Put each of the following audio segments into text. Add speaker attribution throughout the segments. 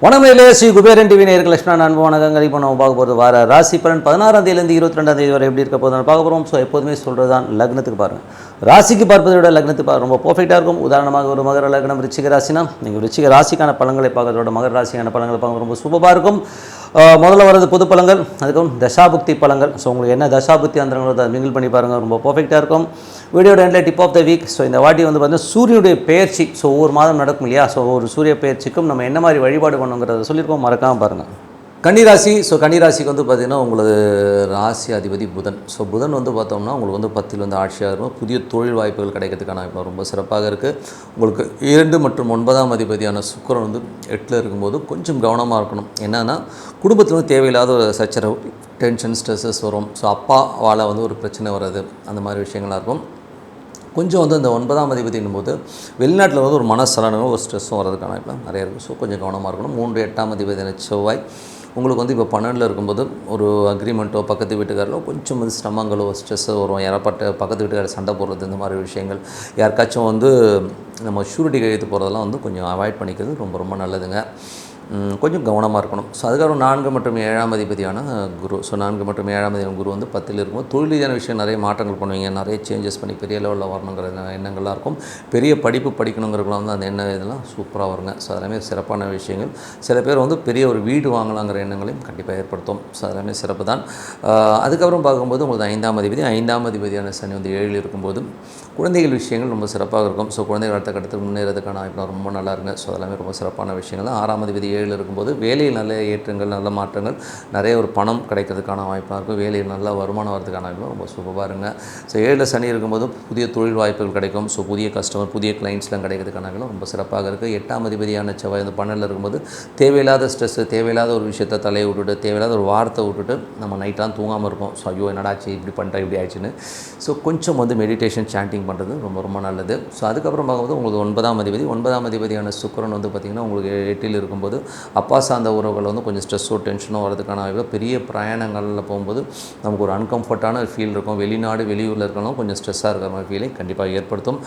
Speaker 1: வணக்கங்களே, Sri Kuberan TV நேயர்கள் லட்சுமண அன்பு வணக்கங்கள். இப்போ நம்ம பார்க்க போகிறது வார ராசி பலன் 16ஆம் தேதியிலேருந்து 22ஆம் தேதி வரை எப்படி இருக்க போது பார்க்க போகிறோம். ஸோ எப்போதுமே சொல்கிறது தான், லக்னத்துக்கு பாருங்கள். ராசிக்கு பார்ப்பதை விட லக்னத்துக்கு பார்க்க ரொம்ப பர்ஃபெக்டாக இருக்கும். உதாரணமாக ஒரு மகர லக்னம் ரிச்சிக ராசினா நீங்கள் ரிச்சிக ராசிக்கான பலன்களை பார்க்கறதோட மகர ராசிக்கான பலன்களை பார்க்க ரொம்ப சூப்பராக இருக்கும். முதல்ல வரது பொது பலன்கள், அதுக்கப்புறம் தசாபுக்தி பலன்கள். ஸோ உங்களுக்கு என்ன தசாபுக்தி அந்தங்களோ அதை மிங்கிள் பண்ணி பாருங்கள், ரொம்ப பர்ஃபெக்டாக இருக்கும். வீடியோட எண்டில் tip of the week. So இந்த வாட்டி வந்து பார்த்தீங்கன்னா சூரியனுடைய பெயர்ச்சி. ஸோ ஒவ்வொரு மாதம் நடக்கும் இல்லையா? ஸோ ஒரு சூரிய பெயர்ச்சிக்கும் நம்ம என்ன மாதிரி வழிபாடு பண்ணுங்கிறத சொல்லியிருக்கோம், மறக்காமல் பாருங்கள். கன்னிராசி. ஸோ கன்னிராசிக்கு வந்து பார்த்திங்கன்னா உங்களுக்கு ராசி அதிபதி புதன். ஸோ புதன் வந்து பார்த்தோம்னா உங்களுக்கு வந்து 10ல் வந்து ஆட்சியாக இருக்கும். புதிய தொழில் வாய்ப்புகள் கிடைக்கிறதுக்கான இப்போ ரொம்ப சிறப்பாக இருக்குது. உங்களுக்கு 2 மற்றும் 9ஆம் அதிபதியான சுக்கிரன் வந்து 8ல் இருக்கும்போது கொஞ்சம் கவனமாக இருக்கணும். என்னென்னா குடும்பத்தில் வந்து தேவையில்லாத ஒரு சச்சரவு, டென்ஷன், ஸ்ட்ரெஸ்ஸஸ் வரும். ஸோ அப்பாவால் வந்து ஒரு பிரச்சனை வர்றது, அந்த மாதிரி விஷயங்களாக இருக்கும். கொஞ்சம் வந்து அந்த 9ஆம் அதிபதினும் போது வெளிநாட்டில் வந்து ஒரு மனசலனும் ஒரு ஸ்ட்ரெஸ்ஸும் வர்றதுக்கான இப்போ நிறைய இருக்குது. ஸோ கொஞ்சம் கவனமாக இருக்கணும். 3, 8ஆம் அதிபதியான செவ்வாய் உங்களுக்கு வந்து இப்போ 12ல் இருக்கும்போது ஒரு அக்ரிமெண்ட்டோ பக்கத்து வீட்டுக்காரோ கொஞ்சம் வந்து ஸ்டமங்களோ ஸ்ட்ரெஸ்ஸோ வரும். யாராப்பட்ட பக்கத்து வீட்டுக்காரர் சண்டை போடுறது, இந்த மாதிரி விஷயங்கள், யாருக்காச்சும் வந்து நம்ம ஷூரிட்டி கழித்து போகிறதெல்லாம் வந்து கொஞ்சம் அவாய்ட் பண்ணிக்கிறது ரொம்ப ரொம்ப நல்லதுங்க. கொஞ்சம் கவனமாக இருக்கணும். ஸோ அதுக்கப்புறம் 4 மற்றும் 7ஆம் அதிபதியான குரு. ஸோ 4 மற்றும் 7ஆம் அதிபதியான குரு வந்து 10ல் இருக்கும்போது தொழில் ரீதியான விஷயம் நிறைய மாற்றங்கள் பண்ணுவீங்க, நிறைய சேஞ்சஸ் பண்ணி பெரிய லெவலில் வரணுங்கிற எண்ணங்கள்லாம் இருக்கும். பெரிய படிப்பு படிக்கணுங்கிறதுலாம் வந்து அந்த எண்ணம் இதெல்லாம் சூப்பராக வருங்க. ஸோ அதெல்லாமே சிறப்பான விஷயங்கள். சில பேர் வந்து பெரிய ஒரு வீடு வாங்கலாங்கிற எண்ணங்களையும் கண்டிப்பாக ஏற்படுத்தும். ஸோ அதெல்லாமே சிறப்பு தான். அதுக்கப்புறம் பார்க்கும்போது உங்களுக்கு 5ஆம் அதிபதியான சனி வந்து 7ல் இருக்கும்போது குழந்தைகள் விஷயங்கள் ரொம்ப சிறப்பாக இருக்கும். ஸோ குழந்தைகள் அடுத்த கட்டத்துக்கு முன்னேறதுக்கான வாய்ப்பு ரொம்ப நல்லா இருக்குங்க. ஸோ அதெல்லாமே ரொம்ப சிறப்பான விஷயங்கள் தான். 6ஆம் அதிபதி 7ல் இருக்கும்போது வேலையில் நல்ல ஏற்றங்கள், நல்ல மாற்றங்கள், நிறைய ஒரு பணம் கிடைக்கிறதுக்கான வாய்ப்பாக இருக்கும். வேலையில் நல்ல வருமானம் வரதுக்கான வாய்ப்பு ரொம்ப சூப்பராக இருங்க. ஸோ 7ல் சனி இருக்கும்போது புதிய தொழில் வாய்ப்புகள் கிடைக்கும். ஸோ புதிய கஸ்டமர், புதிய கிளைண்ட்ஸ்லாம் கிடைக்கிறதுக்கான வாய்ப்பு ரொம்ப சிறப்பாக இருக்குது. 8ஆம் அதிபதியான செவ்வாய் வந்து 12ல் இருக்கும்போது தேவையில்லாத ஸ்ட்ரெஸ்ஸு, தேவையில்லாத ஒரு விஷயத்தை தலையை விட்டுட்டு, தேவையில்லாத ஒரு வார்த்தை விட்டுட்டு நம்ம நைட்லாம் தூங்காமல் இருப்போம். ஸோ ஐயோ என்னடாச்சு இப்படி பண்ணிட்டா இப்படி ஆயிடுச்சுன்னு. ஸோ கொஞ்சம் வந்து மெடிடேஷன், சாண்டிங் பண்ணுறது ரொம்ப ரொம்ப நல்லது. ஸோ அதுக்கப்புறம் பார்க்கும்போது உங்களுக்கு 9ஆம் அதிபதியான சுக்கிரன் வந்து பார்த்திங்கன்னா உங்களுக்கு 8ல் இருக்கும்போது அப்பா சார்ந்த உறவுகள் வந்து கொஞ்சம் ஸ்ட்ரெஸ்ஸோ டென்ஷனோ வரதுக்கான வாய்ப்பு. பெரிய பிரயாணங்களில் போகும்போது நமக்கு ஒரு அன்கம்ஃபர்டான ஃபீல் இருக்கும். வெளிநாடு வெளியூரில் இருக்கலாம் கொஞ்சம் ஸ்ட்ரெஸ்ஸாக இருக்கிற மாதிரி ஃபீலை கண்டிப்பாக ஏற்படுத்தும்.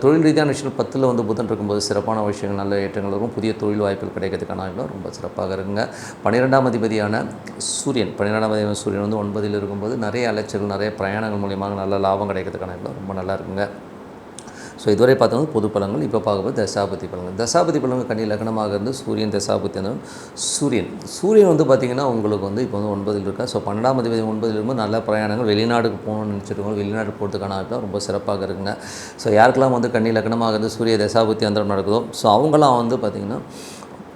Speaker 1: தொழில் ரீதியான விஷயம் 10ல் வந்து புதன் இருக்கும்போது சிறப்பான விஷயங்கள், நல்ல ஏற்றங்கள் இருக்கும். புதிய தொழில் வாய்ப்புகள் கிடைக்கிறதுக்கான வாய்ப்பு ரொம்ப சிறப்பாக இருக்குங்க. 12ஆம் அதிபதியான சூரியன் வந்து 9ல் இருக்கும்போது நிறைய அலைச்சல்கள், நிறைய பிரயாணங்கள் மூலியமாக நல்ல லாபம் கிடைக்கிறதுக்கான வாய்ப்பு ரொம்ப நல்லா இருக்குங்க. ஸோ இதுவரை பார்த்தோம் பொது பலன்கள். இப்போ பார்க்கும்போது தசாபதி பலன்கள். தசாபதி பலன்கள் கன்னி லக்னமாக இருந்து சூரியன் தசாபதி அந்த சூரியன் வந்து பார்த்திங்கன்னா உங்களுக்கு வந்து இப்போ வந்து 9ல் இருக்கா. ஸோ 12ஆம் அதிபதி 9ல் இருக்கும்போது நல்ல பிரயாணங்கள், வெளிநாடுக்கு போகணும்னு நினச்சிருக்கோம், வெளிநாடு போகிறதுக்கான வாய்ப்பு ரொம்ப சிறப்பாக இருக்குங்க. ஸோ யாருக்கெல்லாம் வந்து கன்னி லக்னமாக இருந்து சூரிய தசாபதி அந்த நடக்குதோ, ஸோ அவங்களாம் வந்து பார்த்திங்கன்னா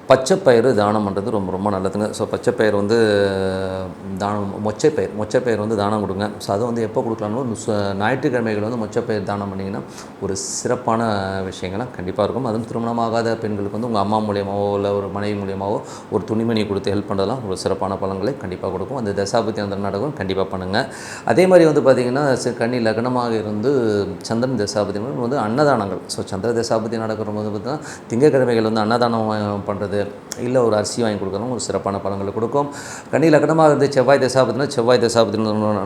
Speaker 1: பச்சைப்பயிறு தானம் பண்ணுறது ரொம்ப ரொம்ப நல்லதுங்க. ஸோ பச்சைப்பயிறு வந்து தானம், மொச்சப்பயிர் வந்து தானம் கொடுங்க. ஸோ அது வந்து எப்போ கொடுக்கலாம்னு ஞாயிற்றுக்கிழமைகள் வந்து மொச்சப்பயிர் தானம் பண்ணிங்கன்னா ஒரு சிறப்பான விஷயங்கள்லாம் கண்டிப்பாக இருக்கும். அதுவும் திருமணமாகாத பெண்களுக்கு வந்து உங்கள் அம்மா மூலியமாவோ இல்லை ஒரு மனைவி மூலியமாவோ ஒரு துணிமணி கொடுத்து ஹெல்ப் பண்ணுறதுலாம் ஒரு சிறப்பான பலன்களை கண்டிப்பாக கொடுக்கும். அந்த தசாபதி அந்த நாடகம் கண்டிப்பாக பண்ணுங்கள். அதே மாதிரி வந்து பார்த்திங்கன்னா கன்னி லக்னமாக இருந்து சந்திரன் தசாபதி வந்து அன்னதானங்கள். ஸோ சந்திர தசாபதி நடக்கிற போது பார்த்திங்கன்னா திங்கட்கிழமைகள் வந்து அன்னதானம் பண்ணுறது, இல்லை ஒரு அரிசி வாங்கி கொடுக்குறவங்க ஒரு சிறப்பான பலன்களை கொடுக்கும். கன்னி லக்னமாக இருந்து செவ்வாய் தசாபதி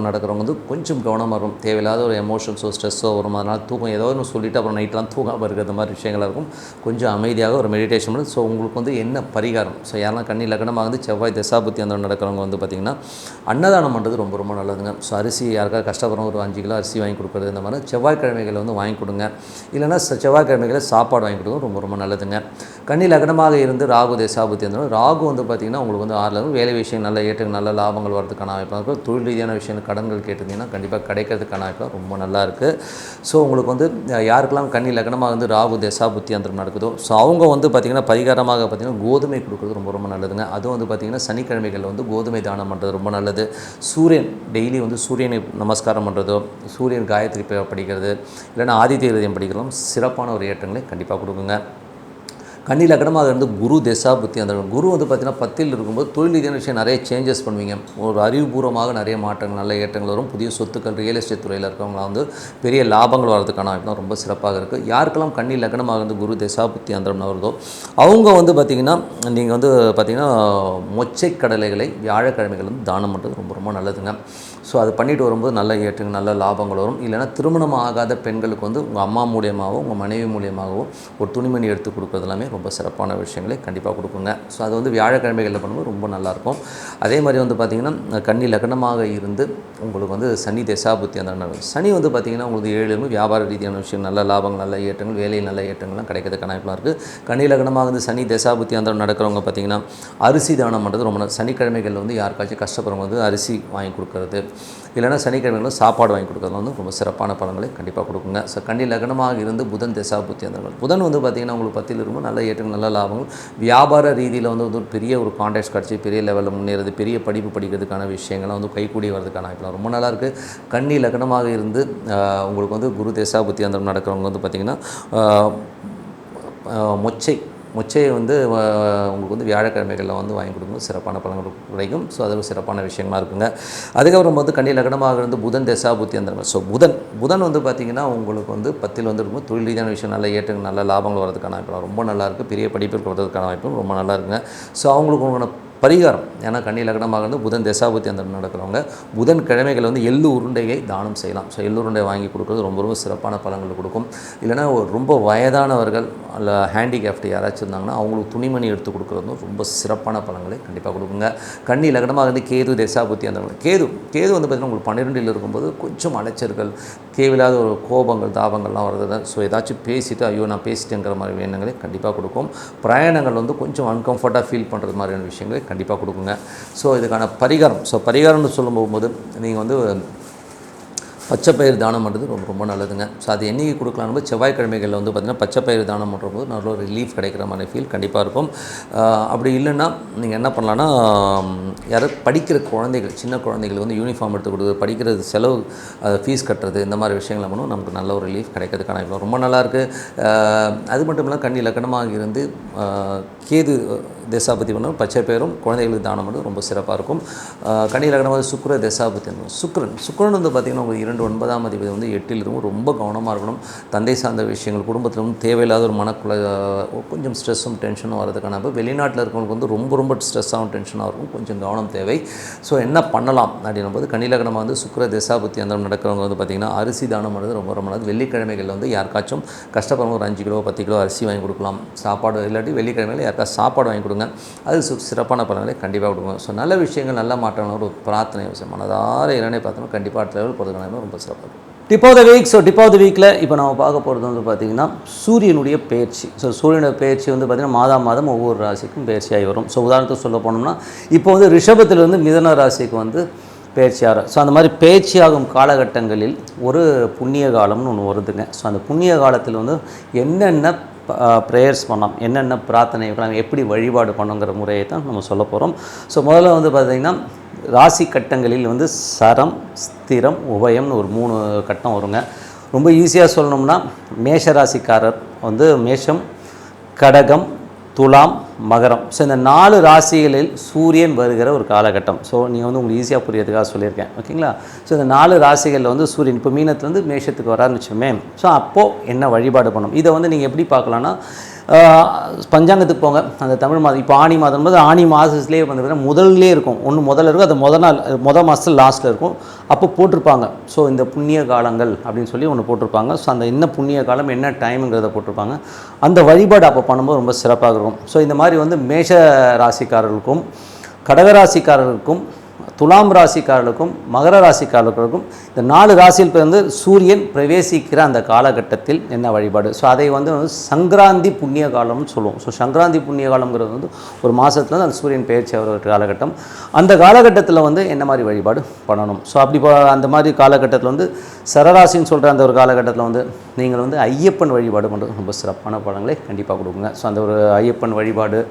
Speaker 1: நடக்கிறவங்க வந்து கொஞ்சம் கவனமாக இருக்கும். தேவையில்லாத ஒரு எமோஷன்ஸோ ஸ்ட்ரெஸ்ஸோ வரும். அதனால் தூக்கம் ஏதோ ஒன்று சொல்லிவிட்டு அப்புறம் நைட்லாம் தூங்காமல் இருக்கிற மாதிரி விஷயங்களாக இருக்கும். கொஞ்சம் அமைதியாக ஒரு மெடிடேஷன் பண்ணி. ஸோ உங்களுக்கு வந்து என்ன பரிகாரம், ஸோ யாரெல்லாம் கன்னி லக்னமாக வந்து செவ்வாய் தசாபதி அந்த நடக்கிறவங்க வந்து பார்த்திங்கன்னா அன்னதானம் பண்ணுறது ரொம்ப ரொம்ப நல்லதுங்க. ஸோ அரிசி யாருக்காவது கஷ்டப்படுறோம் ஒரு 5 கிலோ அரிசி வாங்கி கொடுக்குறது, இந்த மாதிரி செவ்வாய்க்கிழமைகளை வந்து வாங்கி கொடுங்க. இல்லைனா செவ்வாய்க்கிழமைகளை சாப்பாடு வாங்கி கொடுங்க, ரொம்ப ரொம்ப நல்லதுங்க. கன்னி லக்னமாக இருந்து ராகு தசாபதி இருந்தாலும் ராகு வந்து பார்த்திங்கன்னா உங்களுக்கு வந்து 6ல் வேலை விஷயம் நல்ல ஏற்ற நல்ல லாபங்கள் வரதுக்கான வாய்ப்பாக இருக்கும். தொழில் ரீதியான விஷயம் கடன்கள் கேட்டிருந்தீங்கன்னா கண்டிப்பாக கிடைக்கிறதுக்கான வாய்ப்பாக ரொம்ப நல்லா இருக்குது. ஸோ உங்களுக்கு வந்து யாருக்கெல்லாம் கன்னி லக்னமாக வந்து ராகு தசாபுத்தி அந்த நடக்குதோ, ஸோ அவங்க வந்து பார்த்திங்கன்னா பரிகாரமாக பார்த்திங்கன்னா கோதுமை கொடுக்குறது ரொம்ப ரொம்ப நல்லதுங்க. அதுவும் வந்து பார்த்திங்கன்னா சனிக்கிழமைகள் வந்து கோதுமை தானம் பண்ணுறது ரொம்ப நல்லது. சூரியன் டெய்லி வந்து சூரியனை நமஸ்காரம் பண்ணுறதோ, சூரியன் காயத்ரி படிக்கிறது, இல்லைன்னா ஆதித்ய ஹிருதயம் படிக்கிறதும் சிறப்பான ஒரு ஏற்றங்களை கண்டிப்பாக கொடுக்குங்க. கன்னி லக்னமாக இருந்து குரு தசா புத்தி அந்த குரு வந்து பார்த்திங்கன்னா 10ல் இருக்கும்போது தொழில் ரீதியான விஷயம் நிறைய சேஞ்சஸ் பண்ணுவீங்க. ஒரு அறிவுபூர்வமாக நிறைய மாற்றங்கள் நல்ல ஏற்றங்கள் வரும். புதிய சொத்துக்கள் ரியல் எஸ்டேட் துறையில் இருக்கவங்களாம் வந்து பெரிய லாபங்கள் வரதுக்கான வாய்ப்பு தான் ரொம்ப சிறப்பாக இருக்குது. யாருக்கெல்லாம் கன்னி லக்னமாக இருந்து குரு தசா புத்தி அந்தரம்னு வருதோ அவங்க வந்து பார்த்திங்கன்னா நீங்கள் வந்து பார்த்திங்கன்னா மொச்சை கடலைகளை வியாழக்கிழமைகள் வந்து தானம் பண்ணுறது ரொம்ப ரொம்ப நல்லதுங்க. ஸோ அது பண்ணிட்டு வரும்போது நல்ல ஏற்றங்கள் நல்ல லாபங்கள் வரும். இல்லைனா திருமணம் ஆகாத பெண்களுக்கு வந்து உங்கள் அம்மா மூலியமாகவோ உங்கள் மனைவி மூலியமாகவோ ஒரு துணிமணி எடுத்து கொடுக்குறது எல்லாமே ரொம்ப சிறப்பான விஷயங்களை கண்டிப்பாக கொடுக்குங்க. ஸோ அது வந்து வியாழக்கிழமைகளில் பண்ணும்போது ரொம்ப நல்லாயிருக்கும். அதே மாதிரி வந்து பார்த்திங்கன்னா கன்னி லக்னமாக இருந்து உங்களுக்கு வந்து சனி தசாபுத்தி அந்த சனி வந்து பார்த்திங்கன்னா உங்களுக்கு 7 வியாபார ரீதியான விஷயம் நல்ல லாபங்கள் நல்ல ஏற்றங்கள் வேலையில் நல்ல ஏற்றங்கள்லாம் கிடைக்கிறதுக்கான வாய்ப்புலாம் இருக்குது. கன்னி லக்னமாக வந்து சனி தசாபுத்தி அந்த நடக்கிறவங்க பார்த்திங்கன்னா அரிசி தானம் பண்ணுறது ரொம்ப சனிக்கிழமைகளில் வந்து யாருக்காச்சும் கஷ்டப்படுறவங்க வந்து அரிசி வாங்கி கொடுக்குறது இல்லைனா சனிக்கிழமைகளும் சாப்பாடு வாங்கி கொடுக்குறது வந்து ரொம்ப சிறப்பான பலன்களை கண்டிப்பாக கொடுக்குங்க. ஸோ கன்னி லக்னமாக இருந்து புதன் தசாபுத்தி அந்த புதன் வந்து பார்த்திங்கன்னா உங்களுக்கு 10ல் இருக்கும் நல்ல ஏற்றங்கள் நல்ல லாபங்கள் வியாபார ரீதியில் வந்து ஒரு பெரிய ஒரு கான்டாக்ட்ஸ் கிடச்சி பெரிய லெவலில் முன்னேறது பெரிய படிப்பு படிக்கிறதுக்கான விஷயங்கள்லாம் வந்து கைக்கூடி வரதுக்கான வாய்ப்புலாம் ரொம்ப நல்லாயிருக்கு. கன்னி லக்னமாக இருந்து உங்களுக்கு வந்து குரு தசாபுத்தி அந்த நடக்கிறவங்க வந்து பார்த்திங்கன்னா மொச்சையை வந்து உங்களுக்கு வந்து வியாழக்கிழமைகளில் வந்து வாங்கி கொடுக்கும்போது சிறப்பான பலன்கள் கிடைக்கும். ஸோ அது ஒரு சிறப்பான விஷயமாக இருக்குங்க. அதுக்கப்புறம் வந்து கன்னி லக்னமாக இருந்து புதன் தசாபுத்தி அந்த ஸோ புதன் வந்து பார்த்திங்கன்னா உங்களுக்கு வந்து 10ல் வந்து இருக்கும் தொழில் ரீதியான விஷயம் நல்ல ஏற்றங்கள் நல்ல லாபங்கள் வரதுக்கான வாய்ப்பு ரொம்ப நல்லாயிருக்கு. பெரிய படிப்பிற்கு வரதுக்கான வாய்ப்பும் ரொம்ப நல்லா இருக்குங்க. ஸோ அவங்களுக்கு பரிகாரம் ஏன்னா கன்னி லக்னமாக இருந்து புதன் தசாபுத்தி அந்த நடக்கிறவங்க புதன் கிழமைகள் வந்து எள்ளு உருண்டையை தானம் செய்யலாம். ஸோ எள்ளு உருண்டை வாங்கி கொடுக்குறது ரொம்ப ரொம்ப சிறப்பான பலன்கள் கொடுக்கும். இல்லைனா ரொம்ப வயதானவர்கள் அல்ல ஹேண்டிகேப்ட் யாராச்சும் இருந்தாங்கன்னா அவங்களுக்கு துணிமணி எடுத்து கொடுக்குறது ரொம்ப சிறப்பான பலன்களை கண்டிப்பாக கொடுக்குங்க. கன்னி லக்னமாக இருந்து கேது தசாபுத்தி அந்த கேது வந்து பார்த்திங்கன்னா உங்களுக்கு 12ல் இருக்கும்போது கொஞ்சம் அலைச்சல்கள் தேவையில்லாத ஒரு கோபங்கள் தாபங்கள்லாம் வருது. ஸோ ஏதாச்சும் பேசிவிட்டு ஐயோ நான் பேசிட்டேங்கிற மாதிரி எண்ணங்களை கண்டிப்பாக கொடுக்கும். பிரயாணங்கள் வந்து கொஞ்சம் அன்கம்ஃபர்ட்டாக ஃபீல் பண்ணுறது மாதிரியான விஷயங்களை கண்டிப்பாக கொடுக்குங்க. ஸோ இதுக்கான பரிகாரம்னு சொல்லும் போகும்போது நீங்கள் வந்து பச்சைப்பயிறு தானம் பண்ணுறது ரொம்ப ரொம்ப நல்லதுங்க. ஸோ அது என்றைக்கு கொடுக்கலான்னு செவ்வாய்க்கிழமைகளில் வந்து பார்த்திங்கன்னா பச்சைப்பயிறு தானம் பண்ணும்போது நல்ல ஒரு ரிலீஃப் கிடைக்கிற மாதிரி ஃபீல் கண்டிப்பாக இருக்கும். அப்படி இல்லைன்னா நீங்கள் என்ன பண்ணலான்னா யாரும் படிக்கிற குழந்தைகள் சின்ன குழந்தைகள் வந்து யூனிஃபார்ம் எடுத்து கொடுக்குறது படிக்கிறது செலவு ஃபீஸ் கட்டுறது இந்த மாதிரி விஷயங்களை பண்ணும் நமக்கு நல்ல ஒரு ரிலீஃப் கிடைக்கிறதுக்கான இப்போ ரொம்ப நல்லாயிருக்கு. அது மட்டும் இல்லாமல் கன்னி லக்னமாக இருந்து கேது தசாபுத்தி பண்ணும் பச்சைப்பயிரும் குழந்தைகளுக்கு தானம் பண்ணுறது ரொம்ப சிறப்பாக இருக்கும். கன்னி லக்னமாக சுக்கிர தசாபுத்தி சுக்கிரன் வந்து பார்த்திங்கன்னா உங்களுக்கு 9ஆம் அதிபதி வந்து 8ல் இருக்கும். ரொம்ப கவனமாக இருக்கணும். தந்தை சார்ந்த விஷயங்கள் குடும்பத்தில் வந்து தேவையில்லாத ஒரு மனக்குள்ள கொஞ்சம் ஸ்ட்ரெஸ்ஸும் டென்ஷனும் வரதுக்கான வெளிநாட்டில் இருக்கவங்களுக்கு வந்து ரொம்ப ஸ்ட்ரெஸ்ஸாகவும் டென்ஷனாக இருக்கும். கொஞ்சம் கவனம் தேவை. ஸோ என்ன பண்ணலாம் அப்படின்னும் போது கன்னி லக்னமாக வந்து சுக்கிர தசாபுத்தி அந்த நடக்கிறவங்க வந்து பார்த்திங்கன்னா அரிசி தானம் பண்ணுறது ரொம்ப ரொம்ப நல்லது. வெள்ளிக்கிழமைகளில் வந்து யாருக்காச்சும் கஷ்டப்படுறவங்க ஒரு 5 கிலோ 10 கிலோ அரிசி வாங்கி கொடுக்கலாம். சாப்பாடு இல்லாட்டி வெள்ளிக்கிழமையில் யாருக்காச்சும் சாப்பாடு வாங்கி கொடுங்க. அது சிறப்பான பலன்களை கண்டிப்பாக கொடுக்கும். ஸோ நல்ல விஷயங்கள் நல்ல மாற்றங்கள் ஒரு பிரார்த்தனை விஷயம் மனதார இறைவனை பார்த்தோம்னா கண்டிப்பாக அடுத்த லெவல் போகிறதுக்கான ரொம்ப சிறப்பாக இருக்கும். Tip of the week. So tip of the வீக்கில் இப்போ நம்ம பார்க்க போகிறது வந்து பார்த்திங்கன்னா சூரியனுடைய பயிற்சி. ஸோ சூரியனுடைய பயிற்சி வந்து பார்த்திங்கன்னா மாதம் ஒவ்வொரு ராசிக்கும் பயிற்சியாகி வரும். ஸோ உதாரணத்துக்கு சொல்ல போனோம்னா இப்போ வந்து ரிஷபத்திலிருந்து மிதுன ராசிக்கு வந்து பயிற்சியாகும். ஸோ அந்த மாதிரி பயிற்சியாகும் காலகட்டங்களில் ஒரு புண்ணிய காலம்னு ஒன்று வருதுங்க. ஸோ அந்த புண்ணிய காலத்தில் வந்து என்னென்ன ப்ரேயர்ஸ் பண்ணலாம் என்னென்ன பிரார்த்தனை எப்படி வழிபாடு பண்ணுங்கிற முறையை தான் நம்ம சொல்ல போகிறோம். ஸோ முதல்ல வந்து பார்த்திங்கன்னா ராசி கட்டங்களில் வந்து சரம் ஸ்திரம் உபயம்னு ஒரு 3 கட்டம் வருங்க. ரொம்ப ஈஸியாக சொல்லணும்னா மேஷ ராசிக்காரர் வந்து மேஷம் கடகம் துலாம் மகரம். ஸோ இந்த 4 ராசிகளில் சூரியன் வருகிற ஒரு காலகட்டம். ஸோ நீங்கள் வந்து உங்களுக்கு ஈஸியாக புரியறதுக்காக சொல்லியிருக்கேன் ஓகேங்களா. ஸோ இந்த 4 ராசிகளில் வந்து சூரியன் இப்போ மீனத்துலேருந்து மேஷத்துக்கு வரான்னு வச்சுமே. ஸோ அப்போது என்ன வழிபாடு பண்ணணும் இதை வந்து நீங்கள் எப்படி பார்க்கலான்னா பஞ்சாங்கத்துக்கு போங்க. அந்த தமிழ் மாதம் இப்போ ஆணி மாதம் போது ஆணி மாதத்துலேயே வந்து முதல்லே இருக்கும் முதல்ல இருக்கும். அது முதல் மாதத்தில் லாஸ்ட்டில் இருக்கும். அப்போ போட்டிருப்பாங்க. ஸோ இந்த புண்ணிய காலங்கள் அப்படின்னு சொல்லி ஒன்று போட்டிருப்பாங்க. ஸோ அந்த என்ன புண்ணிய காலம் என்ன டைமுங்கிறத போட்டிருப்பாங்க. அந்த வழிபாடு அப்போ பண்ணும்போது ரொம்ப சிறப்பாக இருக்கும். ஸோ இந்த மாதிரி வந்து மேஷ ராசிக்காரர்களுக்கும் கடகராசிக்காரர்களுக்கும் துலாம் ராசிக்காரர்களுக்கும் மகர ராசிக்காரர்களுக்கும் இந்த 4 ராசியில் பிறந்து சூரியன் பிரவேசிக்கிற அந்த காலகட்டத்தில் என்ன வழிபாடு. ஸோ அதை வந்து சங்கராந்தி புண்ணிய காலம்னு சொல்லுவோம். ஸோ சங்கராந்தி புண்ணிய காலங்கிறது வந்து ஒரு மாதத்தில் அந்த சூரியன் பயிற்சி ஆகிற ஒரு காலகட்டம். அந்த காலகட்டத்தில் வந்து என்ன மாதிரி வழிபாடு பண்ணணும். ஸோ அப்படி அந்த மாதிரி காலகட்டத்தில் வந்து சரராசின்னு சொல்கிற அந்த ஒரு காலகட்டத்தில் வந்து நீங்கள் வந்து ஐயப்பன் வழிபாடு பண்ணுறது ரொம்ப சிறப்பான பலன்களை கண்டிப்பாக கொடுக்குங்க. ஸோ அந்த ஒரு ஐயப்பன் வழிபாடு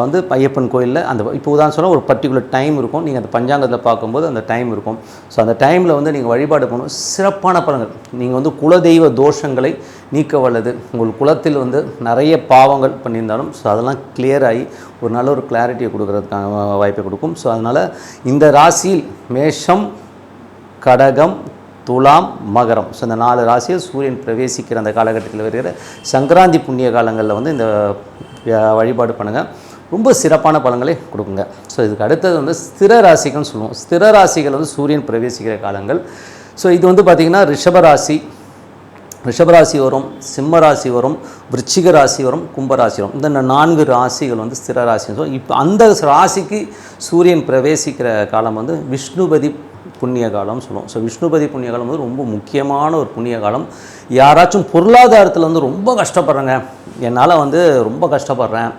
Speaker 1: வந்து ஐயப்பன் கோயிலில் அந்த இப்போ உதாரணம் சொன்னால் ஒரு பர்டிகுலர் டைம் இருக்கும். நீங்கள் அந்த பஞ்சாங்கத்தில் பார்க்கும்போது அந்த டைம் இருக்கும். ஸோ அந்த டைமில் வந்து நீங்கள் வழிபாடு பண்ணணும். சிறப்பான பலன்கள் நீங்கள் வந்து குலதெய்வ தோஷங்களை நீக்க வல்லது. உங்கள் குலத்தில் வந்து நிறைய பாவங்கள் பண்ணியிருந்தாலும் ஸோ அதெல்லாம் கிளியர் ஆகி ஒரு நல்ல ஒரு கிளாரிட்டியை கொடுக்கறதுக்கான வாய்ப்பை கொடுக்கும். ஸோ அதனால் இந்த ராசியில் மேஷம், கடகம், துலாம், மகரம், ஸோ இந்த 4 ராசியில் சூரியன் பிரவேசிக்கிற அந்த காலகட்டத்தில் வருகிற சங்கராந்தி புண்ணிய காலங்களில் வந்து இந்த வழிபாடு பண்ணுங்கள், ரொம்ப சிறப்பான பலன்களை கொடுக்குங்க. ஸோ இதுக்கு அடுத்தது வந்து ஸ்திர ராசிகள்னு சொல்லுவோம். ஸ்திர ராசிகள் வந்து சூரியன் பிரவேசிக்கிற காலங்கள். ஸோ இது வந்து பார்த்திங்கன்னா ரிஷபராசி வரும், சிம்ம ராசி வரும், விருச்சிக ராசி வரும், கும்பராசி வரும். இந்த 4 ராசிகள் வந்து ஸ்திர ராசி. ஸோ இப்போ அந்த ராசிக்கு சூரியன் பிரவேசிக்கிற காலம் வந்து விஷ்ணுபதி புண்ணிய காலம்னு சொல்லுவோம். ஸோ விஷ்ணுபதி புண்ணிய காலம் வந்து ரொம்ப முக்கியமான ஒரு புண்ணிய காலம். யாராச்சும் பொருளாதாரத்தில் வந்து ரொம்ப கஷ்டப்படுறேங்க, என்னால் வந்து ரொம்ப கஷ்டப்படுறேன்,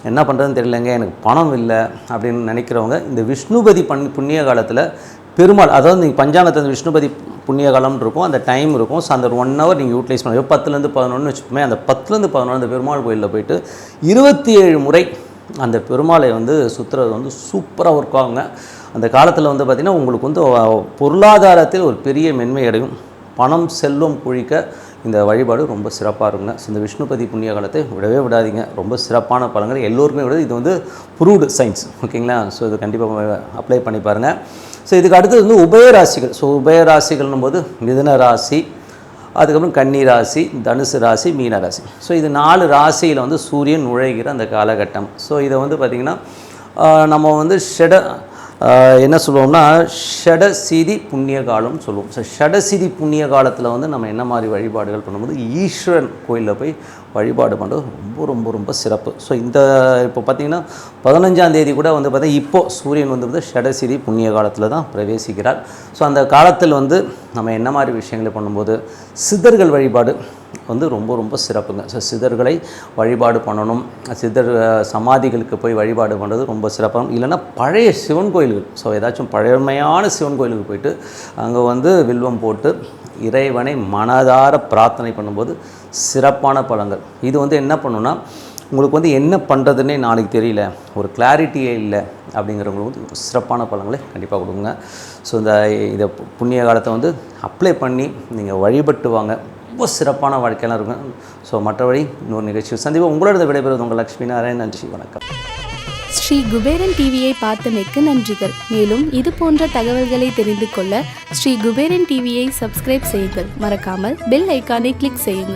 Speaker 1: என்ன பண்ணுறதுன்னு தெரியலங்க, எனக்கு பணம் இல்லை அப்படின்னு நினைக்கிறவங்க இந்த விஷ்ணுபதி புண்ணிய காலத்தில் பெருமாள், அதாவது நீங்கள் பஞ்சாங்கத்தில் விஷ்ணுபதி புண்ணிய காலம்னு இருக்கும், அந்த டைம் இருக்கும். ஸோ அந்த 1 hour நீங்கள் யூட்டிலைஸ் பண்ணுவோம். 10லேருந்து 11 வச்சுப்போமே, அந்த 10லேருந்து 11 அந்த பெருமாள் கோயிலில் போயிட்டு 27 முறை அந்த பெருமாளை வந்து சுற்றுறது வந்து சூப்பராக ஒர்க் ஆகுங்க. அந்த காலத்தில் வந்து பார்த்திங்கன்னா உங்களுக்கு வந்து பொருளாதாரத்தில் ஒரு பெரிய மென்மை அடையும், பணம் செல்வம் குழிக்க இந்த வழிபாடு ரொம்ப சிறப்பாக இருக்குங்க. ஸோ இந்த விஷ்ணுபதி புண்ணிய காலத்தை விடவே விடாதீங்க, ரொம்ப சிறப்பான பலன்கள் எல்லோருக்குமே விட. இது வந்து ப்ரூவ்டு சயின்ஸ், ஓகேங்களா? ஸோ இது கண்டிப்பாக அப்ளை பண்ணி பாருங்கள். ஸோ இதுக்கு அடுத்தது வந்து உபயராசிகள். ஸோ உபயராசிகள்னும் போது மிதுன ராசி, அதுக்கப்புறம் கன்னி ராசி, தனுசு ராசி, மீன ராசி. ஸோ இது 4 ராசியில் வந்து சூரியன் நுழைகிற அந்த காலகட்டம். ஸோ இதை வந்து பார்த்திங்கன்னா நம்ம வந்து என்ன சொல்லுவோம்னா ஷடசிதி புண்ணிய காலம்னு சொல்லுவோம். ஸோ ஷடசிதி புண்ணிய காலத்தில் வந்து நம்ம என்ன மாதிரி வழிபாடுகள் பண்ணும்போது ஈஸ்வரன் கோயிலில் போய் வழிபாடு பண்ணுறது ரொம்ப ரொம்ப ரொம்ப சிறப்பு. ஸோ இந்த இப்போ பார்த்திங்கன்னா 15ஆம் தேதி கூட வந்து பார்த்திங்கன்னா இப்போது சூரியன் வந்து ஷடசிதி புண்ணிய காலத்தில் தான் பிரவேசிக்கிறார். ஸோ அந்த காலத்தில் வந்து நம்ம என்ன மாதிரி விஷயங்களை பண்ணும்போது சித்தர்கள் வழிபாடு வந்து ரொம்ப ரொம்ப சிறப்புங்க. ஸோ சித்தர்களை வழிபாடு பண்ணணும், சித்தர் சமாதிகளுக்கு போய் வழிபாடு பண்ணுறது ரொம்ப சிறப்பாகும். இல்லைன்னா பழைய சிவன் கோயில்கள், ஸோ ஏதாச்சும் பழமையான சிவன் கோயிலுக்கு போயிட்டு அங்கே வந்து வில்வம் போட்டு இறைவனை மனதார பிரார்த்தனை பண்ணும்போது சிறப்பான பலன்கள். இது வந்து என்ன பண்ணுன்னா உங்களுக்கு வந்து என்ன பண்ணுறதுன்னே நாளைக்கு தெரியல, ஒரு கிளாரிட்டியே இல்லை அப்படிங்கிறவங்களுக்கு வந்து சிறப்பான பலன்களை கண்டிப்பாக கொடுங்க. ஸோ இதை புண்ணிய காலத்தை வந்து அப்ளை பண்ணி நீங்கள் வழிபட்டு வாங்க, ரொம்ப சிறப்பான வாழ்க்கையெல்லாம் இருக்கும். ஸோ மற்றபடி இன்னொரு நிகழ்ச்சியில் சந்திப்போம். உங்களோட விடைபெறுவது உங்கள் லக்ஷ்மி நாராயணன். நன்றி, வணக்கம்.
Speaker 2: ஸ்ரீ குபேரன் டிவியை பார்த்தமைக்கு நன்றிகள். மேலும் இது போன்ற தகவல்களை தெரிந்து கொள்ள ஸ்ரீ குபேரன் டிவியை சப்ஸ்கிரைப் செய்யுங்கள். மறக்காமல் பெல் ஐக்கானை கிளிக் செய்யுங்கள்.